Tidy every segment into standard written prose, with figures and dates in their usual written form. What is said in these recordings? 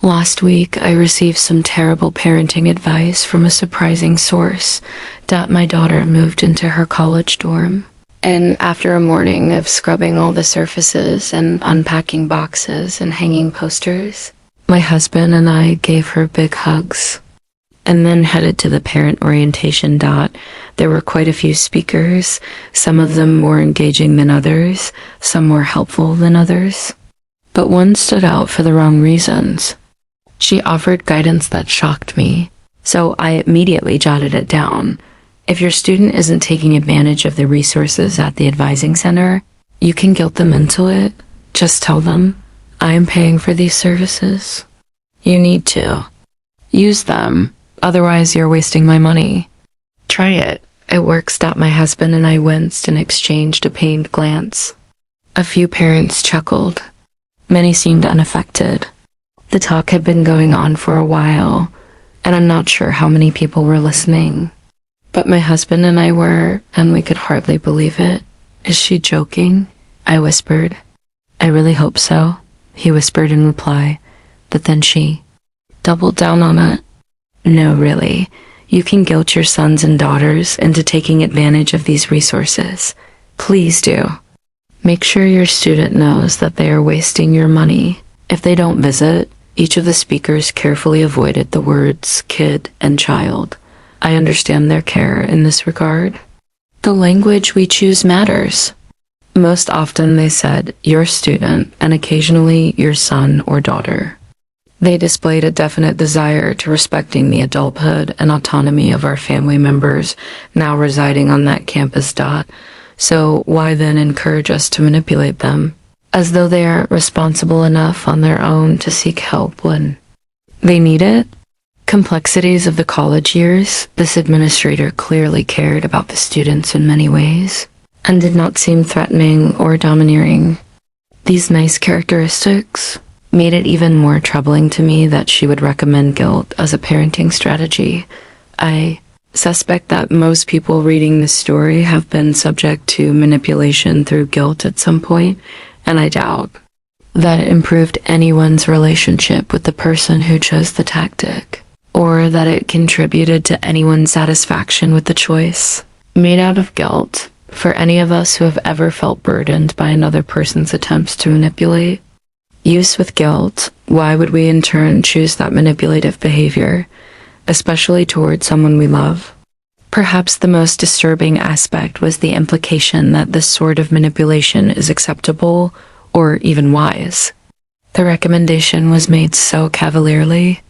Last week, I received some terrible parenting advice from a surprising source that my daughter moved into her college dorm. And after a morning of scrubbing all the surfaces and unpacking boxes and hanging posters, my husband and I gave her big hugs and then headed to the parent orientation. There were quite a few speakers, some of them more engaging than others, some more helpful than others. But one stood out for the wrong reasons. She offered guidance that shocked me, so I immediately jotted it down. If your student isn't taking advantage of the resources at the advising center, you can guilt them into it. Just tell them, I am paying for these services. You need to. Use them, otherwise you're wasting my money. Try it. It works. My husband and I winced and exchanged a pained glance. A few parents chuckled. Many seemed unaffected. The talk had been going on for a while, and I'm not sure how many people were listening. But my husband and I were, and we could hardly believe it. Is she joking? I whispered. I really hope so, he whispered in reply. But then she doubled down on it. No, really. You can guilt your sons and daughters into taking advantage of these resources. Please do. Make sure your student knows that they are wasting your money. If they don't visit, each of the speakers carefully avoided the words kid and child. I understand their care in this regard. The language we choose matters. Most often they said your student and occasionally your son or daughter. They displayed a definite desire to respecting the adulthood and autonomy of our family members now residing on that campus. So why then encourage us to manipulate them, as though they aren't responsible enough on their own to seek help when they need it? Complexities of the college years, this administrator clearly cared about the students in many ways, and did not seem threatening or domineering. These nice characteristics made it even more troubling to me that she would recommend guilt as a parenting strategy. I suspect that most people reading this story have been subject to manipulation through guilt at some point, and I doubt that it improved anyone's relationship with the person who chose the tactic, or that it contributed to anyone's satisfaction with the choice. Made out of guilt, for any of us who have ever felt burdened by another person's attempts to manipulate, use with guilt, why would we in turn choose that manipulative behavior, especially towards someone we love? Perhaps the most disturbing aspect was the implication that this sort of manipulation is acceptable or even wise. The recommendation was made so cavalierly.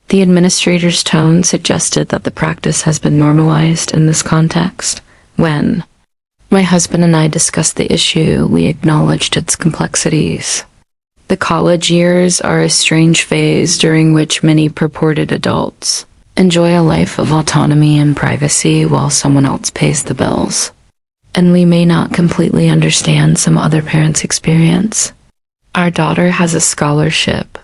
The administrator's tone suggested that the practice has been normalized in this context. When my husband and I discussed the issue, we acknowledged its complexities. The college years are a strange phase during which many purported adults enjoy a life of autonomy and privacy while someone else pays the bills. And we may not completely understand some other parents' experience. Our daughter has a scholarship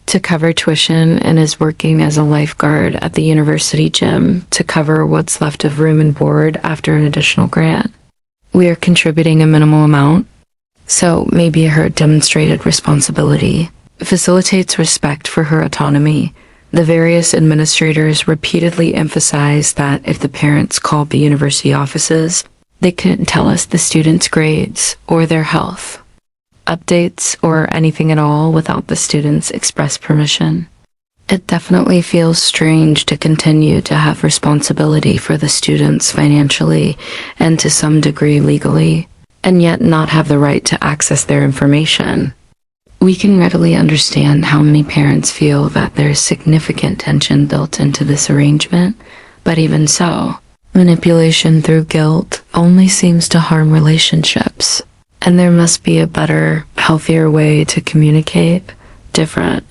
to cover tuition and is working as a lifeguard at the university gym to cover what's left of room and board after an additional grant. We are contributing a minimal amount, so maybe her demonstrated responsibility facilitates respect for her autonomy. The various administrators repeatedly emphasized that if the parents called the university offices, they couldn't tell us the students' grades or their health updates or anything at all without the students' express permission. It definitely feels strange to continue to have responsibility for the students financially and to some degree legally, and yet not have the right to access their information. We can readily understand how many parents feel that there is significant tension built into this arrangement, but even so, manipulation through guilt only seems to harm relationships, and there must be a better, healthier way to communicate different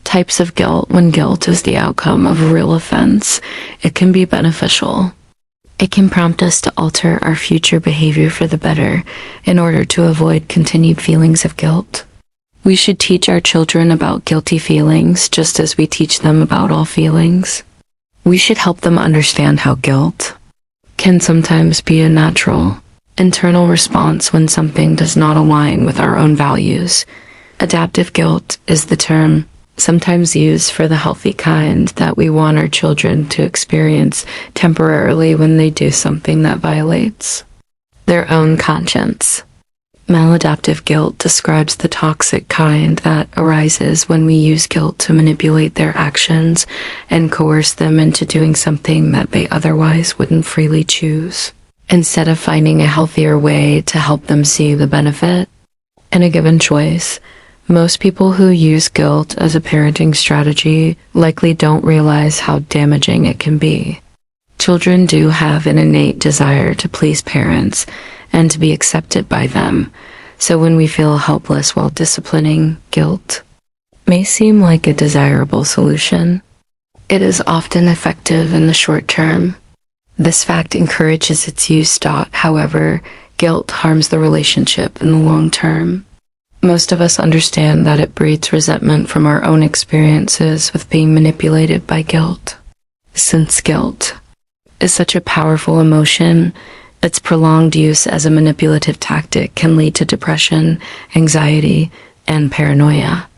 types of guilt. When guilt is the outcome of a real offense, it can be beneficial. It can prompt us to alter our future behavior for the better in order to avoid continued feelings of guilt. We should teach our children about guilty feelings just as we teach them about all feelings. We should help them understand how guilt can sometimes be a natural, internal response when something does not align with our own values. Adaptive guilt is the term sometimes used for the healthy kind that we want our children to experience temporarily when they do something that violates their own conscience. Maladaptive guilt describes the toxic kind that arises when we use guilt to manipulate their actions and coerce them into doing something that they otherwise wouldn't freely choose, instead of finding a healthier way to help them see the benefit in a given choice. Most people who use guilt as a parenting strategy likely don't realize how damaging it can be. Children do have an innate desire to please parents and to be accepted by them, so when we feel helpless while disciplining, guilt may seem like a desirable solution. It is often effective in the short term. This fact encourages its use. However, guilt harms the relationship in the long term. Most of us understand that it breeds resentment from our own experiences with being manipulated by guilt. Since guilt is such a powerful emotion, its prolonged use as a manipulative tactic can lead to depression, anxiety, and paranoia.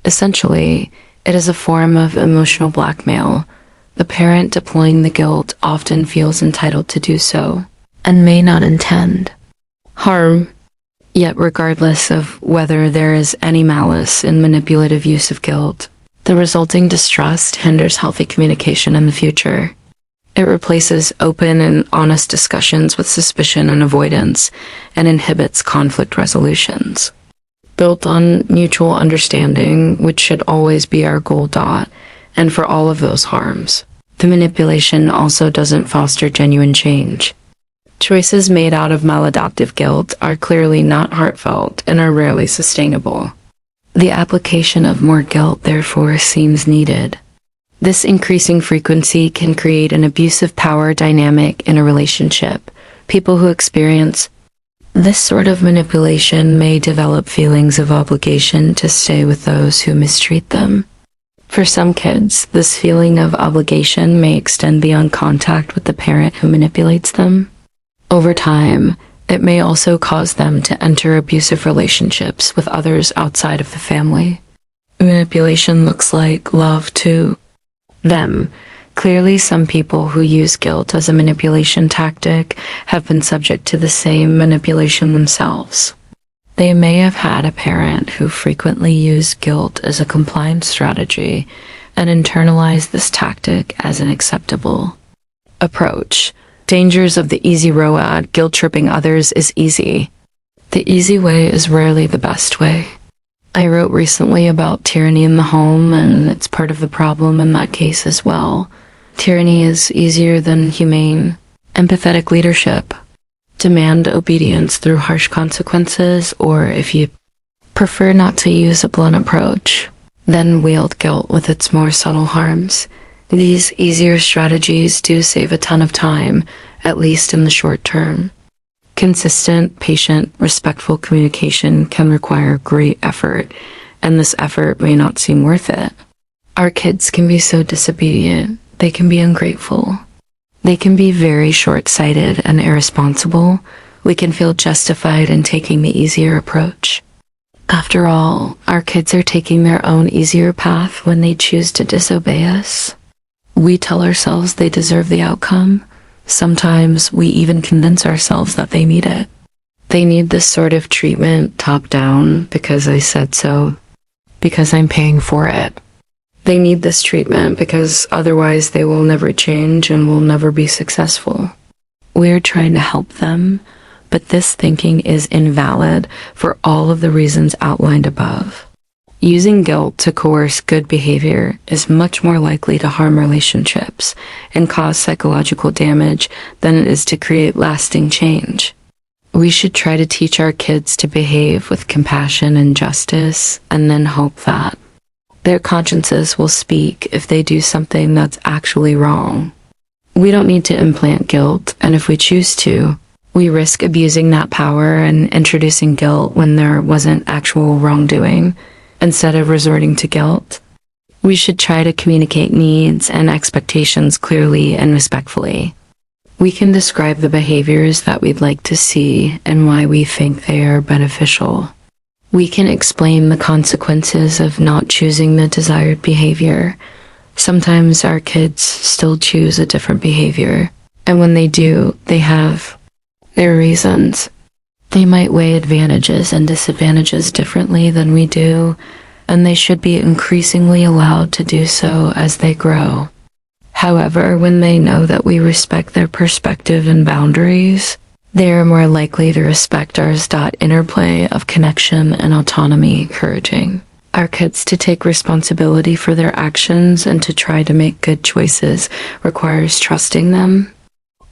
Essentially, it is a form of emotional blackmail. The parent deploying the guilt often feels entitled to do so, and may not intend harm. Yet regardless of whether there is any malice in manipulative use of guilt, the resulting distrust hinders healthy communication in the future. It replaces open and honest discussions with suspicion and avoidance, and inhibits conflict resolutions. Built on mutual understanding, which should always be our goal. And for all of those harms, the manipulation also doesn't foster genuine change. Choices made out of maladaptive guilt are clearly not heartfelt and are rarely sustainable. The application of more guilt, therefore, seems needed. This increasing frequency can create an abusive power dynamic in a relationship. People who experience this sort of manipulation may develop feelings of obligation to stay with those who mistreat them. For some kids, this feeling of obligation may extend beyond contact with the parent who manipulates them. Over time, it may also cause them to enter abusive relationships with others outside of the family. Manipulation looks like love to them. Clearly, some people who use guilt as a manipulation tactic have been subject to the same manipulation themselves. They may have had a parent who frequently used guilt as a compliance strategy and internalized this tactic as an acceptable approach. Dangers of the easy road. Guilt-tripping others is easy. The easy way is rarely the best way. I wrote recently about tyranny in the home, and it's part of the problem in that case as well. Tyranny is easier than humane, empathetic leadership. Demand obedience through harsh consequences, or if you prefer not to use a blunt approach, then wield guilt with its more subtle harms. These easier strategies do save a ton of time, at least in the short term. Consistent, patient, respectful communication can require great effort, and this effort may not seem worth it. Our kids can be so disobedient. They can be ungrateful. They can be very short-sighted and irresponsible. We can feel justified in taking the easier approach. After all, our kids are taking their own easier path when they choose to disobey us. We tell ourselves they deserve the outcome. Sometimes we even convince ourselves that they need it. They need this sort of treatment top-down because I said so, because I'm paying for it. They need this treatment because otherwise they will never change and will never be successful. We're trying to help them, but this thinking is invalid for all of the reasons outlined above. Using guilt to coerce good behavior is much more likely to harm relationships and cause psychological damage than it is to create lasting change. We should try to teach our kids to behave with compassion and justice, and then hope that their consciences will speak if they do something that's actually wrong. We don't need to implant guilt, and if we choose to, we risk abusing that power and introducing guilt when there wasn't actual wrongdoing. Instead of resorting to guilt, we should try to communicate needs and expectations clearly and respectfully. We can describe the behaviors that we'd like to see and why we think they are beneficial. We can explain the consequences of not choosing the desired behavior. Sometimes our kids still choose a different behavior, and when they do, they have their reasons. They might weigh advantages and disadvantages differently than we do, and they should be increasingly allowed to do so as they grow. However, when they know that we respect their perspective and boundaries, they are more likely to respect ours. Interplay of connection and autonomy encouraging our kids to take responsibility for their actions and to try to make good choices requires trusting them.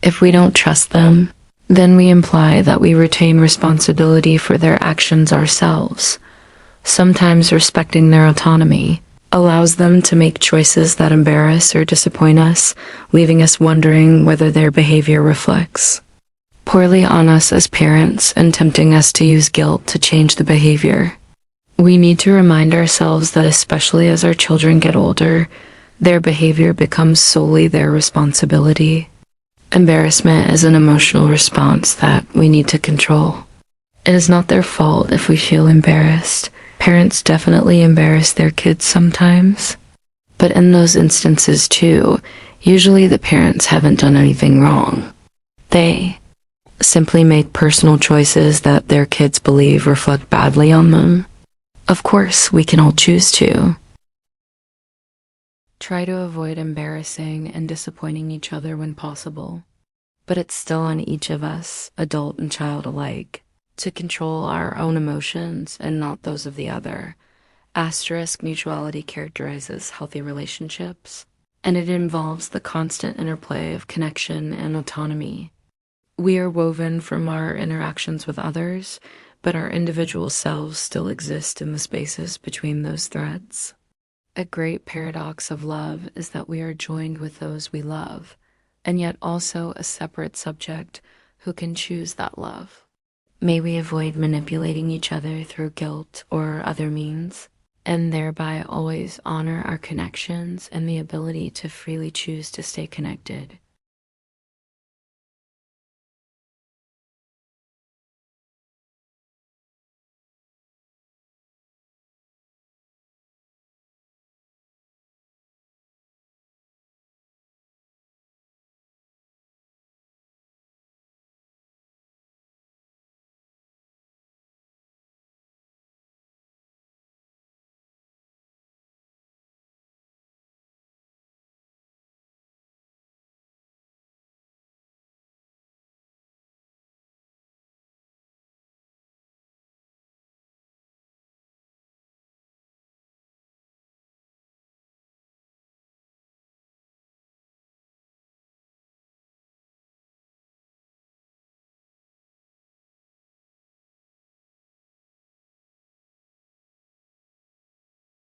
If we don't trust them, then we imply that we retain responsibility for their actions ourselves. Sometimes respecting their autonomy allows them to make choices that embarrass or disappoint us, leaving us wondering whether their behavior reflects poorly on us as parents and tempting us to use guilt to change the behavior. We need to remind ourselves that especially as our children get older, their behavior becomes solely their responsibility. Embarrassment is an emotional response that we need to control. It is not their fault if we feel embarrassed. Parents definitely embarrass their kids sometimes, but in those instances too, usually the parents haven't done anything wrong. They simply make personal choices that their kids believe reflect badly on them. Of course, we can all choose to try to avoid embarrassing and disappointing each other when possible, but it's still on each of us, adult and child alike, to control our own emotions and not those of the other. Mutuality characterizes healthy relationships, and it involves the constant interplay of connection and autonomy. We are woven from our interactions with others, but our individual selves still exist in the spaces between those threads. A great paradox of love is that we are joined with those we love, and yet also a separate subject who can choose that love. May we avoid manipulating each other through guilt or other means, and thereby always honor our connections and the ability to freely choose to stay connected.